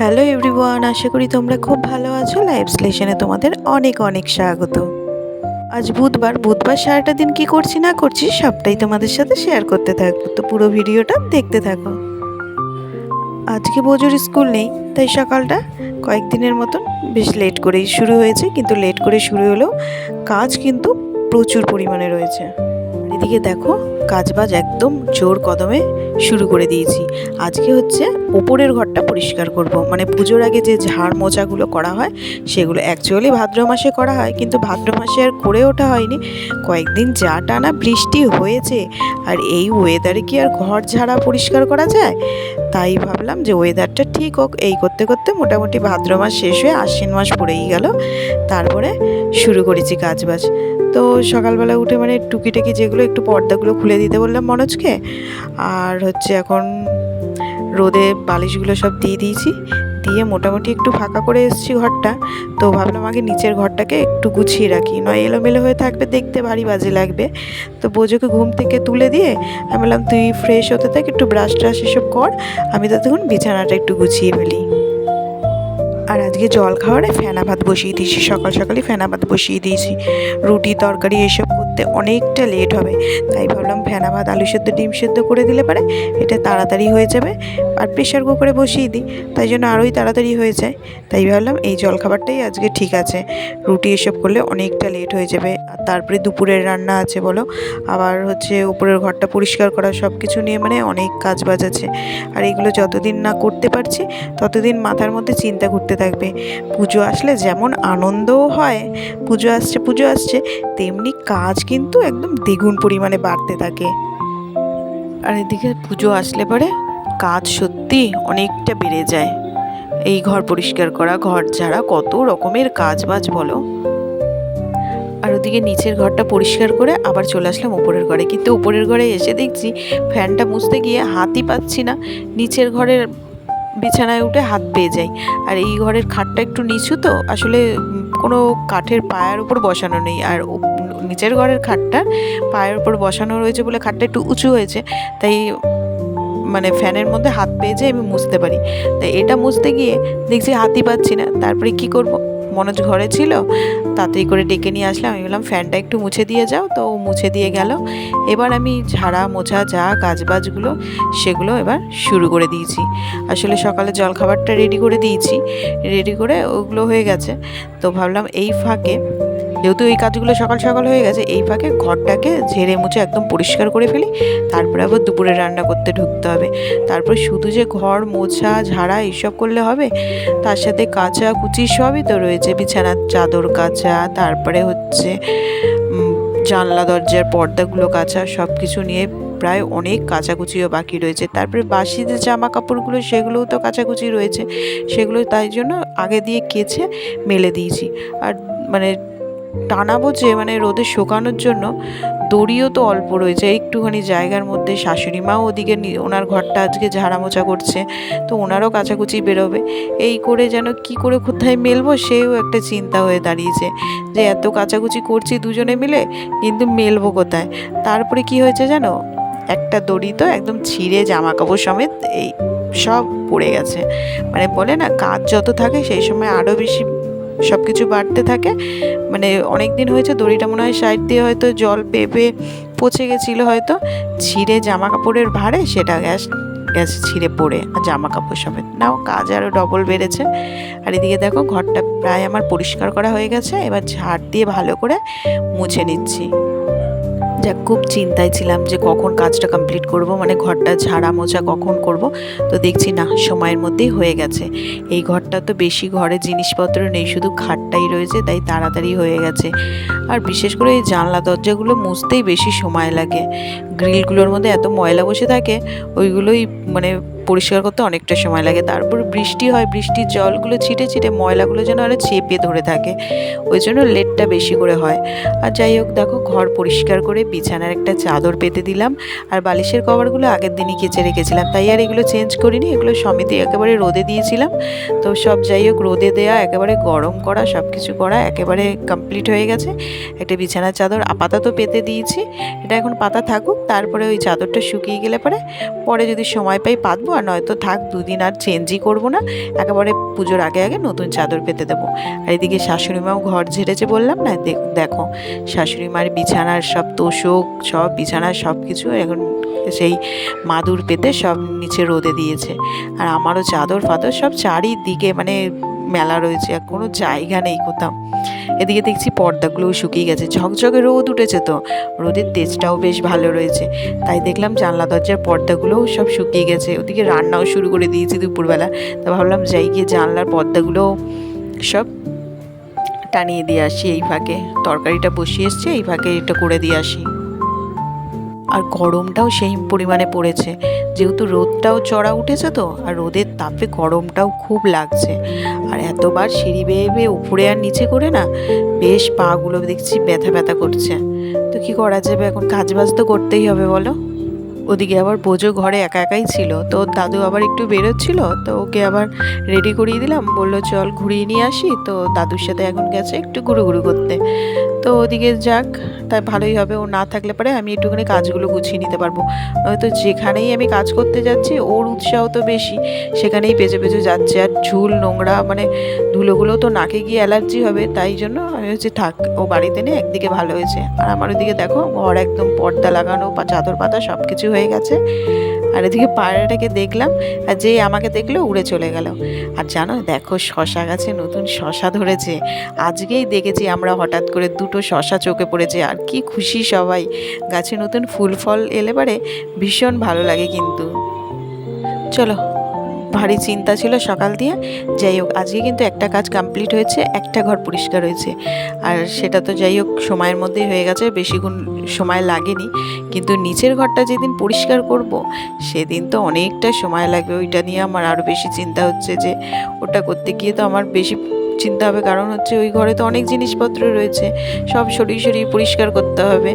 Hello everyone, আশা করি তোমরা খুব ভালো আছো। লাইভ স্লেশনে তোমাদের অনেক অনেক স্বাগত। আজ বুধবার সারাটা দিন কি করছি না করছি সবটাই তোমাদের সাথে শেয়ার করতে থাকবো, তো পুরো ভিডিওটা দেখতে থাকো। আজকে বোজোর স্কুল নেই, তাই সকালটা কয়েকদিনের মতন বেশ লেট করেই শুরু হয়েছে, কিন্তু লেট করে শুরু হলেও কাজ কিন্তু প্রচুর পরিমাণে রয়েছে। এদিকে দেখো, কাজবাজ একদম জোর কদমে শুরু করে দিয়েছি। আজকে হচ্ছে ওপরের ঘরটা পরিষ্কার করব, মানে পুজোর আগে যে ঝাড় মোছাগুলো করা হয় সেগুলো অ্যাকচুয়ালি ভাদ্র মাসে করা হয়, কিন্তু ভাদ্র মাসে আর করে ওঠা হয়নি। কয়েকদিন যা টানা বৃষ্টি হয়েছে, আর এই ওয়েদারে কি আর ঘর ঝাড়া পরিষ্কার করা যায়? তাই ভাবলাম যে ওয়েদারটা ঠিক হোক, এই করতে করতে মোটামুটি ভাদ্র মাস শেষ হয়ে আশ্বিন মাস পড়েই গেল। তারপরে শুরু করেছি কাজবাজ। তো সকালবেলা উঠে মানে টুকিটাকি যেগুলো একটু পর্দাগুলো খুলে দিতে বললাম মনোজকে, আর হচ্ছে এখন রোদে বালিশগুলো সব দিয়ে দিয়েছি, দিয়ে মোটামুটি একটু ফাঁকা করে এসেছি ঘরটা। তো ভাবলাম আগে নিচের ঘরটাকে একটু গুছিয়ে রাখি, নয় এলোমেলো হয়ে থাকবে, দেখতে ভারী বাজে লাগবে। তো বোঝোকে ঘুম থেকে তুলে দিয়ে আমি বললাম তুই ফ্রেশ হতে থাক, একটু ব্রাশ ট্রাশ এসব কর, আমি ততক্ষণ বিছানাটা একটু গুছিয়ে ফেলি। আর আজকে জল খাওয়ারে ফেনা ভাত বসিয়ে দিয়েছি, সকাল সকালই ফেনা ভাত বসিয়ে দিয়েছি। রুটি তরকারি এসব করতে অনেকটা লেট হবে, তাই ভাবলাম ফেনা ভাত আলু সেদ্ধ ডিম সেদ্ধ করে দিলে পারে এটা তাড়াতাড়ি হয়ে যাবে। আর প্রেশার কুকারে বসিয়ে দিই, তাই জন্য আরোই তাড়াতাড়ি হয়ে যায়। তাই ভাবলাম এই জলখাবারটাই আজকে ঠিক আছে, রুটি এসব করলে অনেকটা লেট হয়ে যাবে। আর তারপরে দুপুরের রান্না আছে বলো, আবার হচ্ছে উপরের ঘরটা পরিষ্কার করা, সব কিছু নিয়ে মানে অনেক কাজ বাজ আছে। আর এগুলো যতদিন না করতে পারছি ততদিন মাথার মধ্যে চিন্তা করতে থাকবে। পুজো আসলে যেমন আনন্দও হয়, পুজো আসছে তেমনি কাজ কিন্তু একদম দ্বিগুণ পরিমাণে বাড়তে থাকে। আর এদিকে পুজো আসলে পরে কাজ সত্যি অনেকটা বেড়ে যায়। এই ঘর পরিষ্কার করা, ঘর ঝাড়া, কত রকমের কাজ বাজ বলো। আর ওদিকে নিচের ঘরটা পরিষ্কার করে আবার চলে আসলাম উপরের ঘরে, কিন্তু উপরের ঘরে এসে দেখছি ফ্যানটা মুছতে গিয়ে হাতই পাচ্ছি না। নিচের ঘরের বিছানায় উঠে হাত পেয়ে যাই। আর এই ঘরের খাটটা একটু নিচু, তো আসলে কোনো কাঠের পায়ের উপর বসানো নেই, আর নিচের ঘরের খাটটা পায়ের উপর বসানো রয়েছে বলে খাটটা একটু উঁচু হয়েছে, তাই মানে ফ্যানের মধ্যে হাত পেয়ে যায়, আমি মুছতে পারি। তাই এটা মুছতে গিয়ে দেখছি হাতই পাচ্ছি না। তারপরে কি করব, মনোজ ঘরে ছিল, তাড়াতাড়ি করে ডেকে নিয়ে আসলাম। আমি বললাম ফ্যানটা একটু মুছে দিয়ে যাও, তো মুছে দিয়ে গেল। এবার আমি ঝাড়া মোছা যা কাজবাজগুলো সেগুলো এবার শুরু করে দিয়েছি। আসলে সকালে জলখাবারটা রেডি করে দিয়েছি, রেডি করে ওগুলো হয়ে গেছে। তো ভাবলাম এই ফাঁকে, যেহেতু এই কাজগুলো সকাল সকাল হয়ে গেছে, এই ফাঁকে ঘরটাকে ঝেড়ে মুছে একদম পরিষ্কার করে ফেলি, তারপরে আবার দুপুরে রান্না করতে ঢুকতে হবে। তারপর শুধু যে ঘর মোছা ঝাড়া এইসব করলে হবে, তার সাথে কাচা কুচি সবই তো রয়েছে, বিছানার চাদর কাচা, তারপরে হচ্ছে জানলা দরজার পর্দাগুলো কাচা, সব কিছু নিয়ে প্রায় অনেক কাচাকুচিও বাকি রয়েছে। তারপরে বাসি যে জামা কাপড়গুলো সেগুলোও তো কাচাকুচি রয়েছে, সেগুলো তাই জন্য আগে দিয়ে কেচে মেলে দিয়েছি। আর মানে টানাবো যে মানে রোদে শুকানোর জন্য দড়িও তো অল্প রয়েছে, একটুখানি জায়গার মধ্যে। শাশুড়ি মাও ওদিকে ওনার ঘরটা আজকে ঝাড়া মোছা করছে, তো ওনারও কাচাকুচি বেরোবে। এই করে যেন কি করে কোথায় মেলবো সেও একটা চিন্তা হয়ে দাঁড়িয়েছে, যে এত কাচাকুচি করছি দুজনে মিলে, কিন্তু মেলবো কোথায়। তারপরে কি হয়েছে জানো, একটা দড়ি তো একদম ছিঁড়ে জামা কাপড় সমেত এই সব পড়ে গেছে। মানে বলে না, কাজ যত থাকে সেই সময় আরও বেশি সব কিছু বাড়তে থাকে। মানে অনেক দিন হয়েছে, দড়িটা মনে হয় সাইড দিয়ে হয়তো জল পেপে পচে গেছিলো, হয়তো ছিঁড়ে জামা কাপড়ের ভারে সেটা গ্যাস ছিঁড়ে পড়ে আর জামা কাপড় সমেত। নাও কাজ আরও ডবল বেড়েছে। আর এদিকে দেখো ঘরটা প্রায় আমার পরিষ্কার করা হয়ে গেছে, এবার ঝাড় দিয়ে ভালো করে মুছে নিচ্ছি। যাক, খুব চিন্তায় ছিলাম যে কখন কাজটা কমপ্লিট করব, মানে ঘরটা ঝাড়া মোছা কখন করব। তো দেখছি না, সময়ের মধ্যেই হয়ে গেছে। এই ঘরটা তো বেশি ঘরে জিনিসপত্র নেই, শুধু খাটটাই রয়েছে, তাই তাড়াতাড়ি হয়ে গেছে। আর বিশেষ করে এই জানলা দরজাগুলো মুছতেই বেশি সময় লাগে। গ্রিলগুলোর মধ্যে এত ময়লা বসে থাকে, ওইগুলোই মানে পরিষ্কার করতে অনেকটা সময় লাগে। তারপর বৃষ্টি হয়, বৃষ্টির জলগুলো ছিটে ছিটে ময়লাগুলো যেন আরও চেপে ধরে থাকে, ওই জন্য লেটটা বেশি করে হয়। আর যাই হোক, দেখো ঘর পরিষ্কার করে বিছানার একটা চাদর পেতে দিলাম, আর বালিশের কভারগুলো আগের দিনই কেচে রেখেছিলাম, তাই আর এগুলো চেঞ্জ করিনি, এগুলো সমিতি একেবারে রোদে দিয়েছিলাম। তো সব যাই হোক, রোদে দেয়া, একেবারে গরম করা, সব কিছু করা একেবারে কমপ্লিট হয়ে গেছে। একটা বিছানার চাদর আপাতত পেতে দিয়েছি, এটা এখন পাতা থাকুক, তারপরে ওই চাদরটা শুকিয়ে গেলে পরে যদি সময় পাই পাতবো, আর নয়তো থাক, দুদিন আর চেঞ্জই করবো না, একেবারে পুজোর আগে আগে নতুন চাদর পেতে দেবো। আর এদিকে শাশুড়ি মাও ঘর ঝেড়েছে বললাম না, দেখো শাশুড়ি মার বিছানার সব তোষক, সব বিছানার সব কিছু এখন সেই মাদুর পেতে সব নিচে রোদে দিয়েছে। আর আমারও চাদর ফাদর সব চারিদিকে মানে মেলা রয়েছে, আর কোনো জায়গা নেই কোথাও। এদিকে দেখছি পর্দাগুলোও শুকিয়ে গেছে, ঝকঝকে রোদ উঠেছে, তো রোদের তেজটাও বেশ ভালো রয়েছে। তাই দেখলাম জানলা দরজার পর্দাগুলোও সব শুকিয়ে গেছে। ওদিকে রান্নাও শুরু করে দিয়েছি দুপুরবেলা, তা ভাবলাম যাই গিয়ে জানলার পর্দাগুলোও সব টানিয়ে দিয়ে আসি। এই ফাঁকে তরকারিটা বসিয়ে এসছে, এই ফাঁকে এটা করে দিয়ে আসি। আর গরমটাও সেই পরিমাণে পড়েছে, যেহেতু রোদটাও চড়া উঠেছে, তো আর রোদের তাপে গরমটাও খুব লাগছে। আর এতবার সিঁড়ি বেয়ে বেয়ে উপরে আর নিচে করে না বেশ পাগুলো দেখছি ব্যথা ব্যথা করছে। তো কি করা যাবে, এখন কাজবাজ তো করতেই হবে বলো। ওদিকে আবার বোঝো ঘরে একা একাই ছিল, তো দাদু আবার একটু বেরোচ্ছিল, তো ওকে আবার রেডি করিয়ে দিলাম, বললো চল ঘুরিয়ে নিয়ে আসি। তো দাদুর সাথে এখন গেছে একটু ঘুরু করতে। তো ওদিকে যাক, তাই ভালোই হবে, ও না থাকলে পরে আমি একটুখানি কাজগুলো গুছিয়ে নিতে পারবো। নয়তো যেখানেই আমি কাজ করতে যাচ্ছি ওর উৎসাহ তো বেশি, সেখানেই পেঁচে পেঁচে যাচ্ছে। আর ঝুল নোংরা মানে ধুলোগুলো তো নাকে গিয়ে অ্যালার্জি হবে, তাই জন্য আমি হচ্ছে থাক, ও বাড়িতে নিয়ে একদিকে ভালো হয়েছে। আর আমার ওদিকে দেখো ঘর একদম পর্দা লাগানো বা চাদর পাতা সব কিছু হয়ে গেছে। আর এদিকে পায়রাটাকে দেখলাম, আর যেই আমাকে দেখলো উড়ে চলে গেল। আর জানো দেখো শশা গাছে নতুন শশা ধরেছে, আজকেই দেখেছি আমরা, হঠাৎ করে দুটো শশা চোখে পড়েছে। আর কি খুশি সবাই, গাছে নতুন ফুল ফল এলে পরে ভীষণ ভালো লাগে। কিন্তু চলো, ভারী চিন্তা ছিল সকাল দিয়ে, যাই হোক আজকে কিন্তু একটা কাজ কমপ্লিট হয়েছে, একটা ঘর পরিষ্কার হয়েছে। আর সেটা তো যাই হোক সময়ের মধ্যেই হয়ে গেছে, বেশিক্ষণ সময় লাগেনি। কিন্তু নিচের ঘরটা যেদিন পরিষ্কার করব সেদিন তো অনেকটা সময় লাগবে, ওইটা নিয়ে আমার আরও বেশি চিন্তা হচ্ছে। যে ওটা করতে গিয়ে তো আমার বেশি চিন্তা হবে, কারণ হচ্ছে ওই ঘরে তো অনেক জিনিসপত্র রয়েছে, সব সরিয়ে সরিয়ে পরিষ্কার করতে হবে।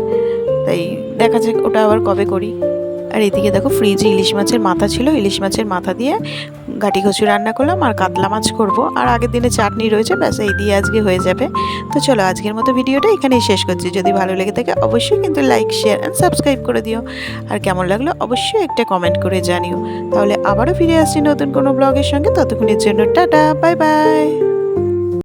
তাই দেখা যাক ওটা আবার কবে করি। আর এদিকে দেখো ফ্রিজে ইলিশ মাছের মাথা ছিল, ইলিশ মাছের মাথা দিয়ে গাটি কচু রান্না করলাম, আর কাতলা মাছ করব, আর আগের দিনে চাটনি রয়েছে, ব্যাস এই দিয়ে আজকে হয়ে যাবে। তো চলো আজকের মতো ভিডিওটা এখানেই শেষ করছি। যদি ভালো লেগে থাকে অবশ্যই কিন্তু লাইক, শেয়ার অ্যান্ড সাবস্ক্রাইব করে দিও। আর কেমন লাগলো অবশ্যই একটা কমেন্ট করে জানিও। তাহলে আবারও ফিরে আসছি নতুন কোনো ব্লগের সঙ্গে, ততক্ষণের জন্য টাটা, বাই বাই।